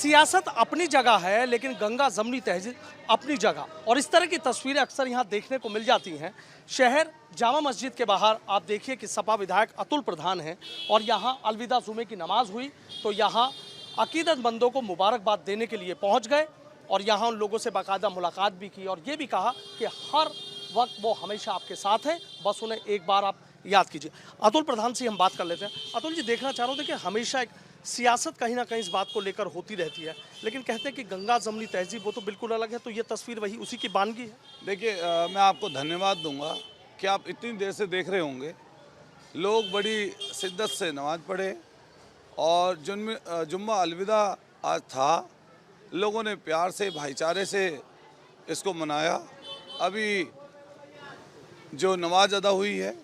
सियासत अपनी जगह है लेकिन गंगा जमनी तहजीब अपनी जगह, और इस तरह की तस्वीरें अक्सर यहाँ देखने को मिल जाती हैं। शहर जामा मस्जिद के बाहर आप देखिए कि सपा विधायक अतुल प्रधान हैं और यहाँ अलविदा जुमे की नमाज हुई तो यहाँ अकीदतमंदों को मुबारकबाद देने के लिए पहुँच गए और यहाँ उन लोगों से बाकायदा मुलाकात भी की और ये भी कहा कि हर वक्त वो हमेशा आपके साथ हैं, बस उन्हें एक बार आप याद कीजिए। अतुल प्रधान से हम बात कर लेते हैं। अतुल जी, देखना चाह रहे थे कि हमेशा एक सियासत कहीं ना कहीं इस बात को लेकर होती रहती है, लेकिन कहते हैं कि गंगा जमनी तहजीब वो तो बिल्कुल अलग है, तो ये तस्वीर वही उसी की बानगी है। देखिए, मैं आपको धन्यवाद दूंगा कि आप इतनी देर से देख रहे होंगे। लोग बड़ी शिद्दत से नमाज पढ़े और जुम्मा अलविदा आज था। लोगों ने प्यार से, भाईचारे से इसको मनाया। अभी जो नमाज अदा हुई है,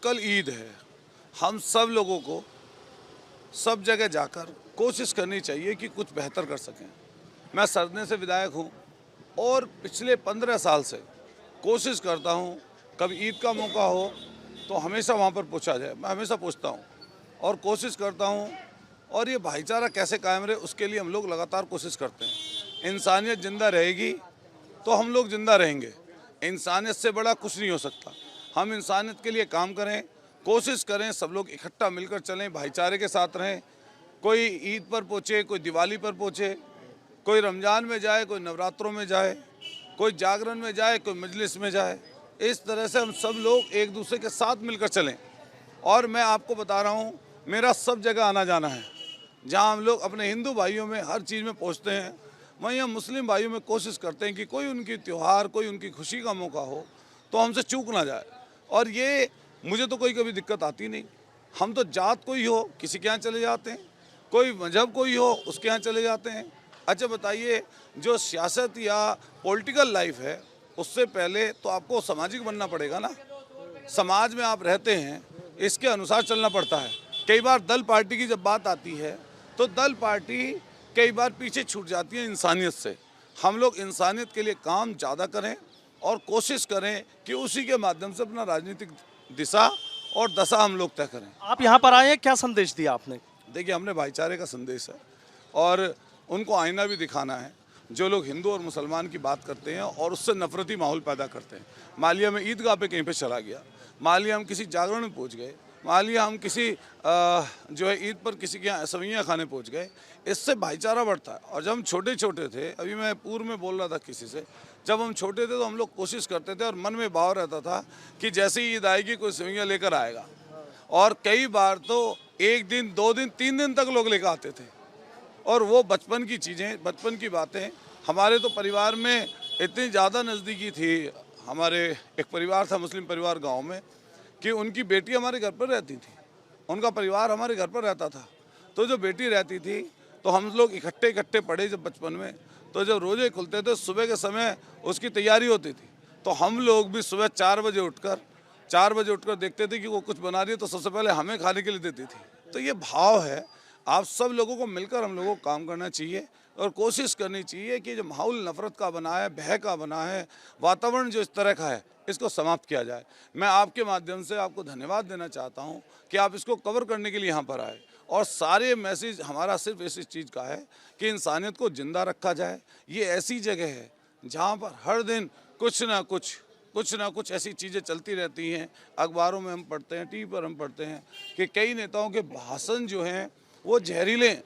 कल ईद है। हम सब लोगों को सब जगह जाकर कोशिश करनी चाहिए कि कुछ बेहतर कर सकें। मैं सरदे से विधायक हूँ और पिछले 15 साल से कोशिश करता हूँ, कभी ईद का मौका हो तो हमेशा वहाँ पर पूछा जाए। मैं हमेशा पूछता हूँ और कोशिश करता हूँ, और ये भाईचारा कैसे कायम रहे उसके लिए हम लोग लगातार कोशिश करते हैं। इंसानियत जिंदा रहेगी तो हम लोग जिंदा रहेंगे। इंसानियत से बड़ा कुछ नहीं हो सकता। हम इंसानियत के लिए काम करें, कोशिश करें, सब लोग इकट्ठा मिलकर चलें, भाईचारे के साथ रहें। कोई ईद पर पहुँचे, कोई दिवाली पर पहुँचे, कोई रमज़ान में जाए, कोई नवरात्रों में जाए, कोई जागरण में जाए, कोई मजलिस में जाए। इस तरह से हम सब लोग एक दूसरे के साथ मिलकर चलें। और मैं आपको बता रहा हूँ, मेरा सब जगह आना जाना है। जहाँ हम लोग अपने हिंदू भाइयों में हर चीज़ में पहुँचते हैं, वहीं हम मुस्लिम भाइयों में कोशिश करते हैं कि कोई उनकी त्यौहार, कोई उनकी खुशी का मौका हो तो हमसे चूक ना जाए। और ये मुझे तो कोई कभी दिक्कत आती नहीं। हम तो जात कोई हो किसी के यहाँ चले जाते हैं, कोई मजहब कोई हो उसके यहाँ चले जाते हैं। अच्छा बताइए, जो सियासत या पॉलिटिकल लाइफ है उससे पहले तो आपको सामाजिक बनना पड़ेगा ना। समाज में आप रहते हैं, इसके अनुसार चलना पड़ता है। कई बार दल पार्टी की जब बात आती है तो दल पार्टी कई बार पीछे छूट जाती है इंसानियत से। हम लोग इंसानियत के लिए काम ज़्यादा करें और कोशिश करें कि उसी के माध्यम से अपना राजनीतिक दिशा और दशा हम लोग तय करें। आप यहाँ पर आए हैं, क्या संदेश दिया आपने? देखिए, हमने भाईचारे का संदेश है और उनको आईना भी दिखाना है। जो लोग हिंदू और मुसलमान की बात करते हैं और उससे नफरती माहौल पैदा करते हैं। मालिया में ईदगाह पे कहीं पे चला गया, मालिया हम किसी जागरण में पहुँच गए, मालिया हम किसी जो है ईद पर किसी के यहाँ सवैयाँ खाने पहुँच गए, इससे भाईचारा बढ़ता है। और जब हम छोटे छोटे थे, अभी मैं पूर्व में बोल रहा था किसी से, जब हम छोटे थे तो हम लोग कोशिश करते थे और मन में भाव रहता था कि जैसे ही ईद आएगी कोई सवैयाँ लेकर आएगा। और कई बार तो 1 दिन, 2 दिन, 3 दिन तक लोग लेकर आते थे। और वो बचपन की चीज़ें, बचपन की बातें, हमारे तो परिवार में इतनी ज़्यादा नज़दीकी थी। हमारे एक परिवार था, मुस्लिम परिवार गाँव में, कि उनकी बेटी हमारे घर पर रहती थी, उनका परिवार हमारे घर पर रहता था। तो जो बेटी रहती थी तो हम लोग इकट्ठे पढ़े जब बचपन में, तो जब रोजे खुलते थे सुबह के समय उसकी तैयारी होती थी, तो हम लोग भी सुबह 4 बजे उठकर देखते थे कि वो कुछ बना रही है तो सबसे पहले हमें खाने के लिए देती थी। तो ये भाव है। आप सब लोगों को मिलकर हम लोगों को काम करना चाहिए और कोशिश करनी चाहिए कि जो माहौल नफरत का बना है, भय का बना है, वातावरण जो इस तरह का है, इसको समाप्त किया जाए। मैं आपके माध्यम से आपको धन्यवाद देना चाहता हूं कि आप इसको कवर करने के लिए यहाँ पर आए। और सारे मैसेज हमारा सिर्फ इसी चीज़ का है कि इंसानियत को ज़िंदा रखा जाए। ये ऐसी जगह है जहाँ पर हर दिन कुछ ना कुछ ऐसी चीज़ें चलती रहती हैं। अखबारों में हम पढ़ते हैं, टीवी पर हम पढ़ते हैं कि कई नेताओं के भाषण जो हैं वो जहरीले,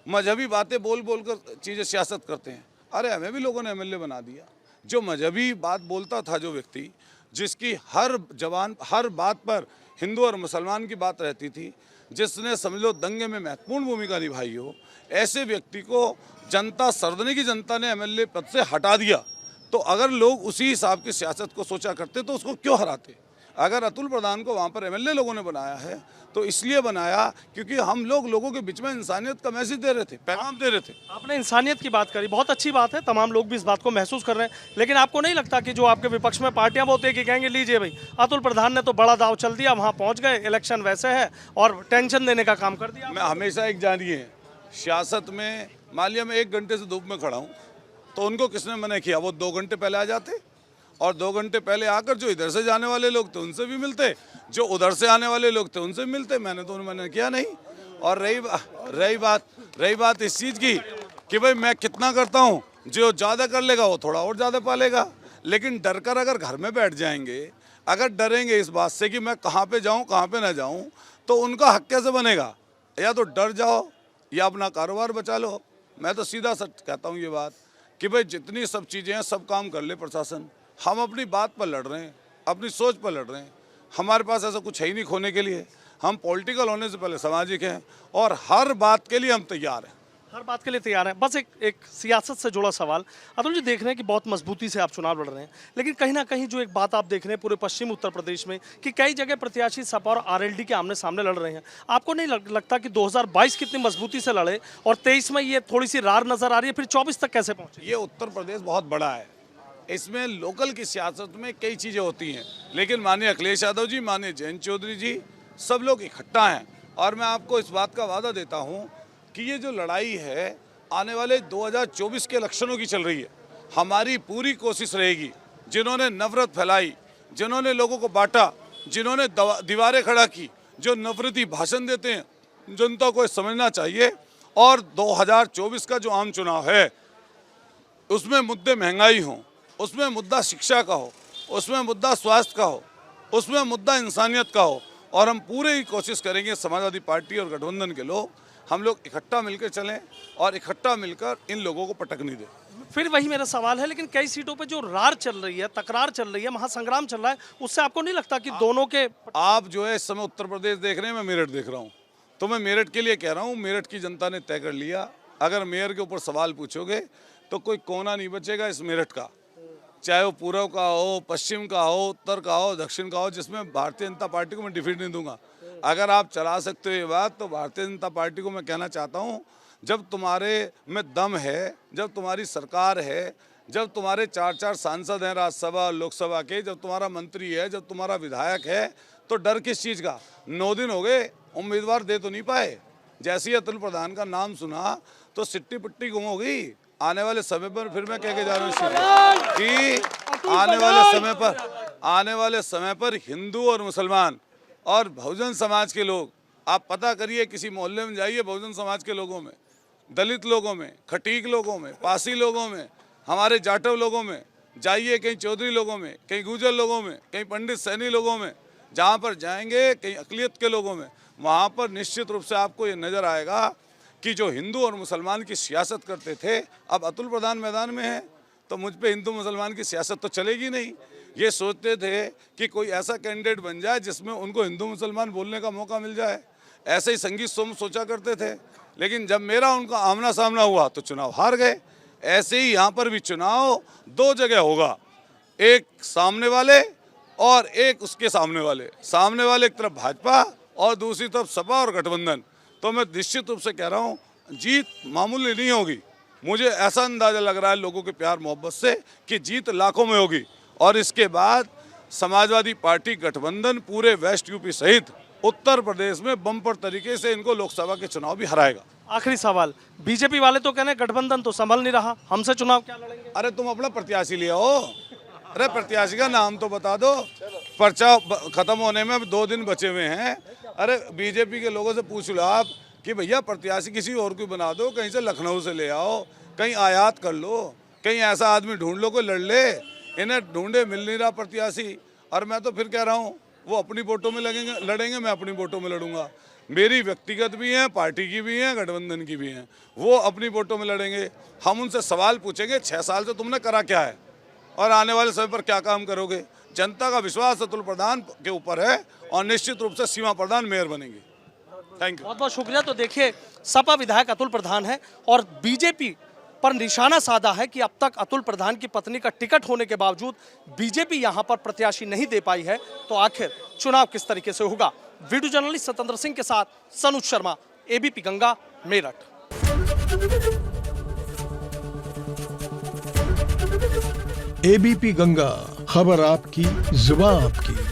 मजहबी बातें बोल कर चीज़ें सियासत करते हैं। अरे हमें भी लोगों ने एमएलए बना दिया। जो मजहबी बात बोलता था, जो व्यक्ति जिसकी हर बात पर हिंदू और मुसलमान की बात रहती थी, जिसने समझ लो दंगे में महत्वपूर्ण भूमिका निभाई हो, ऐसे व्यक्ति को जनता, सरदने की जनता ने एमएलए पद से हटा दिया। तो अगर लोग उसी हिसाब की सियासत को सोचा करते तो उसको क्यों हराते? अगर अतुल प्रधान को वहाँ पर एमएलए लोगों ने बनाया है तो इसलिए बनाया क्योंकि हम लोगों के बीच में इंसानियत का मैसेज दे रहे थे, पैगाम दे रहे थे। आपने इंसानियत की बात करी, बहुत अच्छी बात है, तमाम लोग भी इस बात को महसूस कर रहे हैं। लेकिन आपको नहीं लगता कि जो आपके विपक्ष में पार्टियां वो होती कि कहेंगे लीजिए भाई, अतुल प्रधान ने तो बड़ा दाव चल दिया, वहाँ पहुँच गए, इलेक्शन वैसे है और टेंशन देने का काम कर दिया। मैं हमेशा एक जानिए, सियासत में मालिया में 1 घंटे से धूप में खड़ा हूँ तो उनको किसने मना किया? वो 2 घंटे पहले आ जाते और 2 घंटे पहले आकर जो इधर से जाने वाले लोग थे उनसे भी मिलते, जो उधर से आने वाले लोग थे उनसे भी मिलते। मैंने तो उन्हें किया नहीं। और रही बात इस चीज़ की कि भाई मैं कितना करता हूँ, जो ज़्यादा कर लेगा वो थोड़ा और ज़्यादा पालेगा। लेकिन डर कर अगर घर में बैठ जाएंगे, अगर डरेंगे इस बात से कि मैं कहाँ पे जाऊँ कहाँ पे ना जाऊँ, तो उनका हक कैसे बनेगा? या तो डर जाओ या अपना कारोबार बचा लो। मैं तो सीधा सच कहता हूँ ये बात कि भाई जितनी सब चीज़ें हैं सब काम कर ले प्रशासन। हम अपनी बात पर लड़ रहे हैं, अपनी सोच पर लड़ रहे हैं। हमारे पास ऐसा कुछ है ही नहीं खोने के लिए। हम पॉलिटिकल होने से पहले सामाजिक हैं और हर बात के लिए हम तैयार हैं। हर बात के लिए तैयार है। बस एक सियासत से जुड़ा सवाल, अतुल जी देख रहे हैं कि बहुत मजबूती से आप चुनाव लड़ रहे हैं, लेकिन कहीं ना कहीं जो एक बात आप देख रहे हैं पूरे पश्चिम उत्तर प्रदेश में कि कई जगह प्रत्याशी सपा और आरएलडी के आमने सामने लड़ रहे हैं। आपको नहीं लगता कि 2022 कितनी मजबूती से लड़े और 23 में ये थोड़ी सी रार नजर आ रही है, फिर 24 तक कैसे पहुंचे? ये उत्तर प्रदेश बहुत बड़ा है, इसमें लोकल की सियासत में कई चीज़ें होती हैं, लेकिन माननीय अखिलेश यादव जी, माननीय जयंत चौधरी जी, सब लोग इकट्ठा हैं। और मैं आपको इस बात का वादा देता हूँ कि ये जो लड़ाई है आने वाले 2024 के इलेक्शनों की चल रही है। हमारी पूरी कोशिश रहेगी, जिन्होंने नफरत फैलाई, जिन्होंने लोगों को बांटा, जिन्होंने दीवारें खड़ा की, जो नफरती भाषण देते हैं, जनता को समझना चाहिए। और 2024 का जो आम चुनाव है उसमें मुद्दे महंगाई हों, उसमें मुद्दा शिक्षा का हो, उसमें मुद्दा स्वास्थ्य का हो, उसमें मुद्दा इंसानियत का हो। और हम पूरे ही कोशिश करेंगे, समाजवादी पार्टी और गठबंधन के लोग, हम लोग इकट्ठा मिलकर चलें और इकट्ठा मिलकर इन लोगों को पटकनी दें। फिर वही मेरा सवाल है, लेकिन कई सीटों पे जो रार चल रही है, तकरार चल रही है, महासंग्राम चल रहा है, उससे आपको नहीं लगता कि दोनों के आप जो है इस समय उत्तर प्रदेश देख रहे हैं, मैं मेरठ देख रहा हूँ, तो मैं मेरठ के लिए कह रहा हूँ, मेरठ की जनता ने तय कर लिया। अगर मेयर के ऊपर सवाल पूछोगे तो कोई कोना नहीं बचेगा इस मेरठ का, चाहे वो पूर्व का हो, पश्चिम का हो, उत्तर का हो, दक्षिण का हो, जिसमें भारतीय जनता पार्टी को मैं डिफीट नहीं दूंगा। अगर आप चला सकते हो ये बात, तो भारतीय जनता पार्टी को मैं कहना चाहता हूँ, जब तुम्हारे में दम है, जब तुम्हारी सरकार है, जब तुम्हारे 4-4 सांसद हैं राज्यसभा और लोकसभा के, जब तुम्हारा मंत्री है, जब तुम्हारा विधायक है, तो डर किस चीज़ का? 9 दिन हो गए, उम्मीदवार दे तो नहीं पाए। जैसे ही अतुल प्रधान का नाम सुना तो सिट्टी पिट्टी गुम हो गई। आने वाले समय पर फिर मैं कह के जा रहा हूँ कि आने वाले समय पर हिंदू और मुसलमान और बहुजन समाज के लोग, आप पता करिए, किसी मोहल्ले में जाइए, बहुजन समाज के लोगों में, दलित लोगों में, खटीक लोगों में, पासी लोगों में, हमारे जाटव लोगों में जाइए, कहीं चौधरी लोगों में, कहीं गुर्जर लोगों में, कहीं पंडित सैनी लोगों में, जहाँ पर जाएंगे, कहीं अकलियत के लोगों में, वहाँ पर निश्चित रूप से आपको ये नज़र आएगा कि जो हिंदू और मुसलमान की सियासत करते थे, अब अतुल प्रधान मैदान में है, तो मुझ पे हिंदू मुसलमान की सियासत तो चलेगी नहीं। ये सोचते थे कि कोई ऐसा कैंडिडेट बन जाए जिसमें उनको हिंदू मुसलमान बोलने का मौका मिल जाए, ऐसे ही संगीत सोम सोचा करते थे। लेकिन जब मेरा उनका आमना सामना हुआ तो चुनाव हार गए। ऐसे ही यहाँ पर भी चुनाव 2 जगह होगा, एक सामने वाले और एक उसके सामने वाले। सामने वाले एक तरफ भाजपा और दूसरी तरफ सपा और गठबंधन। तो मैं निश्चित रूप से कह रहा हूँ, जीत मामूली नहीं होगी। मुझे ऐसा अंदाजा लग रहा है लोगों के प्यार मोहब्बत से कि जीत लाखों में होगी। और इसके बाद समाजवादी पार्टी गठबंधन पूरे वेस्ट यूपी सहित उत्तर प्रदेश में बम्पर तरीके से इनको लोकसभा के चुनाव भी हराएगा। आखिरी सवाल, बीजेपी वाले तो कहने गठबंधन तो संभल नहीं रहा, हमसे चुनाव क्या लड़ेंगे? अरे तुम अपना प्रत्याशी ले आओ, अरे प्रत्याशी का नाम तो बता दो। पर्चा खत्म होने में अब 2 दिन बचे हुए हैं। अरे बीजेपी के लोगों से पूछ लो आप कि भैया प्रत्याशी किसी और को बना दो, कहीं से लखनऊ से ले आओ, कहीं आयात कर लो, कहीं ऐसा आदमी ढूंढ लो कोई लड़ ले। इन्हें ढूंढे मिल नहीं रहा प्रत्याशी। और मैं तो फिर कह रहा हूँ, वो अपनी वोटों में लड़ेंगे, मैं अपनी वोटों में लड़ूंगा। मेरी व्यक्तिगत भी हैं, पार्टी की भी हैं, गठबंधन की भी हैं, वो अपनी वोटों में लड़ेंगे। हम उनसे सवाल पूछेंगे, 6 साल से तुमने करा क्या है और आने वाले समय पर क्या काम करोगे। जनता का विश्वास अतुल प्रधान के ऊपर है और निश्चित रूप से सीमा प्रधान मेयर बनेंगे। थैंक यू, बहुत बहुत शुक्रिया। तो देखिए, सपा विधायक अतुल प्रधान है और बीजेपी पर निशाना साधा है कि अब तक अतुल प्रधान की पत्नी का टिकट होने के बावजूद बीजेपी यहां पर प्रत्याशी नहीं दे पाई है। तो आखिर चुनाव किस तरीके से होगा? वीडियो जर्नलिस्ट सतेंद्र सिंह के साथ सनुज शर्मा, एबीपी गंगा, मेरठ। एबीपी गंगा, खबर आपकी, जुबान आपकी।